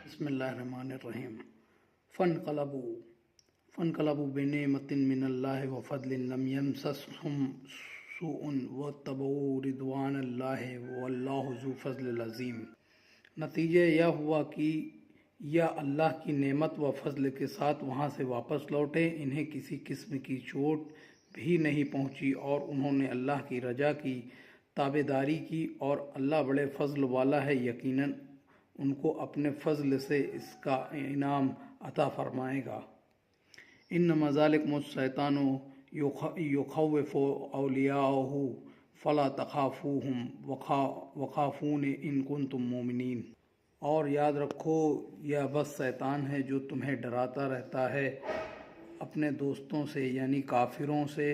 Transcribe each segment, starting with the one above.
بسم اللہ الرحمن الرحیم۔ فانقلبوا بنعمت من اللہ وفضل لم یمسسہم سوء واتبعوا رضوان اللہ واللہ ذو فضل عظیم۔ نتیجہ یہ ہوا کہ یہ اللہ کی نعمت و فضل کے ساتھ وہاں سے واپس لوٹے، انہیں کسی قسم کی چوٹ بھی نہیں پہنچی اور انہوں نے اللہ کی رجا کی، تابعداری کی، اور اللہ بڑے فضل والا ہے، یقیناً ان کو اپنے فضل سے اس کا انعام عطا فرمائے گا۔ انما ذالکم الشیطان یخوف اولیاءہ فلا تخافوہم وخافون ان کنتم مومنین۔ اور یاد رکھو یہ بس شیطان ہے جو تمہیں ڈراتا رہتا ہے اپنے دوستوں سے یعنی کافروں سے،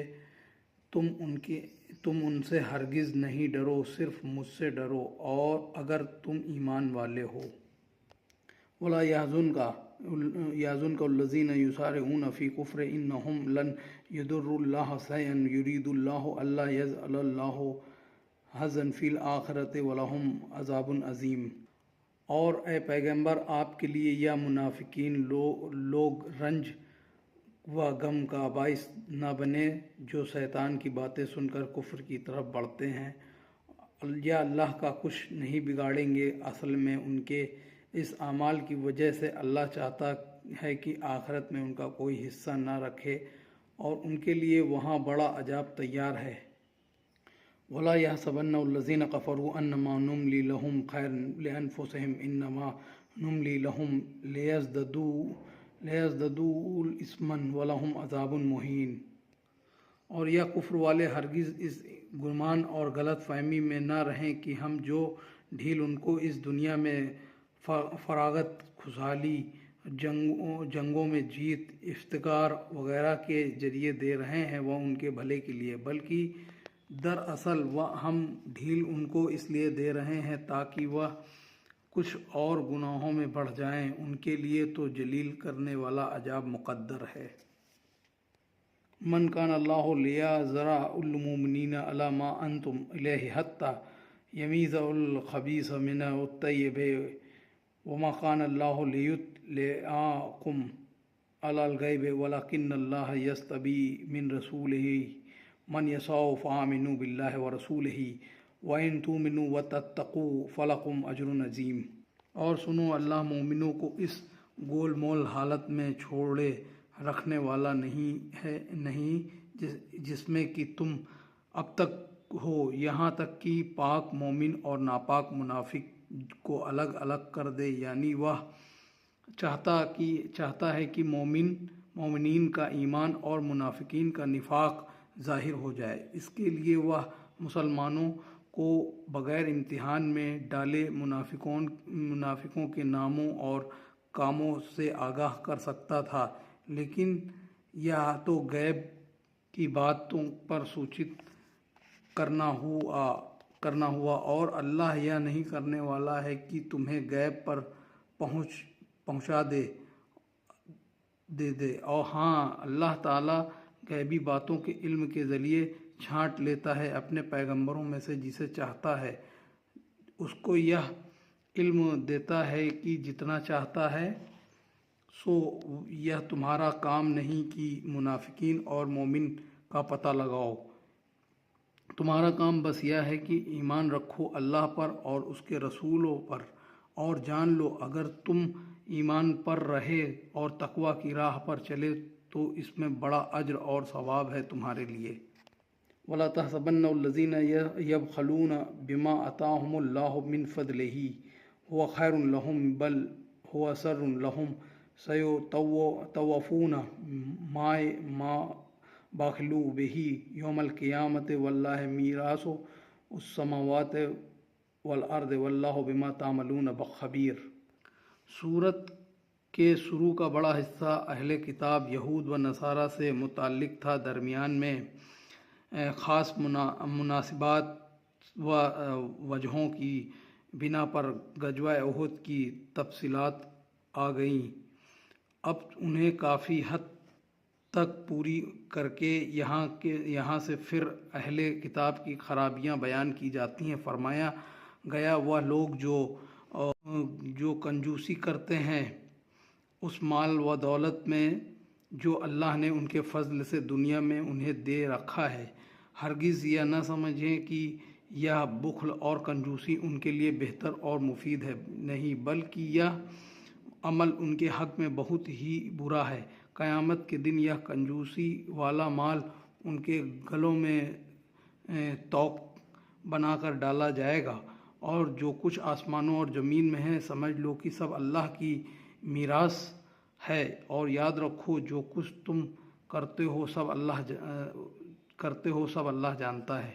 تم ان سے ہرگز نہیں ڈرو، صرف مجھ سے ڈرو اور اگر تم ایمان والے ہو۔ وَلَا يَحْزُنْكَ الَّذِينَ يُسَارِعُونَ فِي الْكُفْرِ إِنَّهُمْ لَنْ يَضُرُّوا اللَّهَ شَيْئًا يُرِيدُ اللَّهُ أَلَّا يَجْعَلَ اللَّهُ حَرْجًا فِي الْآخِرَةِ وَلَهُمْ عَذَابٌ عَظِيمٌ۔ اور اے پیغمبر آپ کے لیے یا منافقین لوگ رنج و غم کا باعث نہ بنے جو شیطان کی باتیں سن کر کفر کی طرف بڑھتے ہیں، یا اللہ کا کچھ نہیں بگاڑیں گے، اصل میں ان کے اس اعمال کی وجہ سے اللہ چاہتا ہے کہ آخرت میں ان کا کوئی حصہ نہ رکھے اور ان کے لیے وہاں بڑا عذاب تیار ہے۔ وَلَا يَحْسَبَنَّ الَّذِينَ كَفَرُوا أَنَّمَا نُمْلِي لَهُمْ خَيْرٌ لِأَنفُسِهِمْ إِنَّمَا نُمْلِي لَهُمْ لِيَزْدَادُوا إِثْمًا وَلَهُمْ عَذَابٌ مُهِينٌ۔ اور یہ کفر والے ہرگز اس گمان اور غلط فہمی میں نہ رہیں کہ ہم جو ڈھیل ان کو اس دنیا میں فراغت، خوشحالی، جنگوں میں جیت، افتخار وغیرہ کے ذریعے دے رہے ہیں وہ ان کے بھلے کے لیے، بلکہ دراصل ہم ڈھیل ان کو اس لیے دے رہے ہیں تاکہ وہ کچھ اور گناہوں میں بڑھ جائیں، ان کے لیے تو ذلیل کرنے والا عذاب مقدر ہے۔ من کان اللہ لیذر المؤمنین علی ما انتم الیہ حتی یمیز الخبیث من الطیب وما کان اللہ لیطلعکم علی الغیب ولکن اللہ یجتبی من رسولہ من یشاء فآمنوا باللہ ورسولہ وإن تؤمنوا وتتقوا فلکم اجر عظیم۔ اور سنو، اللہ مومنوں کو اس گول مول حالت میں چھوڑے رکھنے والا نہیں جس میں کہ تم اب تک ہو، یہاں تک کہ پاک مومن اور ناپاک منافق کو الگ الگ کر دے، یعنی وہ چاہتا ہے کہ مومنین کا ایمان اور منافقین کا نفاق ظاہر ہو جائے، اس کے لیے وہ مسلمانوں کو بغیر امتحان میں ڈالے منافقوں کے ناموں اور کاموں سے آگاہ کر سکتا تھا، لیکن یہ تو غیب کی باتوں پر سوچت کرنا ہوا اور اللہ یہ نہیں کرنے والا ہے کہ تمہیں غیب پر پہنچا دے اور ہاں اللہ تعالیٰ غیبی باتوں کے علم کے ذریعے چھانٹ لیتا ہے اپنے پیغمبروں میں سے جسے چاہتا ہے، اس کو یہ علم دیتا ہے کہ جتنا چاہتا ہے، سو یہ تمہارا کام نہیں کہ منافقین اور مومن کا پتہ لگاؤ، تمہارا کام بس یہ ہے کہ ایمان رکھو اللہ پر اور اس کے رسولوں پر، اور جان لو اگر تم ایمان پر رہے اور تقوی کی راہ پر چلے تو اس میں بڑا اجر اور ثواب ہے تمہارے لیے۔ وَلَا تَحْسَبَنَّ الَّذِينَ يَبْخَلُونَ بِمَا آتَاهُمُ اللَّهُ مِنْ فَضْلِهِ هُوَ خَيْرٌ لَهُمْ بَلْ هُوَ شَرٌّ لَهُمْ سَيُطَوَّقُونَ مَا بَخِلُوا بِهِ يَوْمَ الْقِيَامَةِ وَلِلَّهِ مِيرَاثُ السَّمَاوَاتِ وَالْأَرْضِ وَاللَّهُ بِمَا تَعْمَلُونَ خَبِيرٌ۔ سورت کے شروع کا بڑا حصہ اہل کتاب یہود و نصارہ سے متعلق تھا، درمیان میں خاص مناسبات و وجہوں کی بنا پر غزوہ احد کی تفصیلات آ گئیں، اب انہیں کافی حد تک پوری کر کے یہاں سے پھر اہل کتاب کی خرابیاں بیان کی جاتی ہیں۔ فرمایا گیا وہ لوگ جو اور جو کنجوسی کرتے ہیں اس مال و دولت میں جو اللہ نے ان کے فضل سے دنیا میں انہیں دے رکھا ہے، ہرگز یہ نہ سمجھیں کہ یہ بخل اور کنجوسی ان کے لیے بہتر اور مفید ہے، نہیں، بلکہ یہ عمل ان کے حق میں بہت ہی برا ہے۔ قیامت کے دن یہ کنجوسی والا مال ان کے گلوں میں توق بنا کر ڈالا جائے گا، اور جو کچھ آسمانوں اور زمین میں ہے سمجھ لو کہ سب اللہ کی میراث ہے، اور یاد رکھو جو کچھ تم کرتے ہو سب اللہ جانتا ہے۔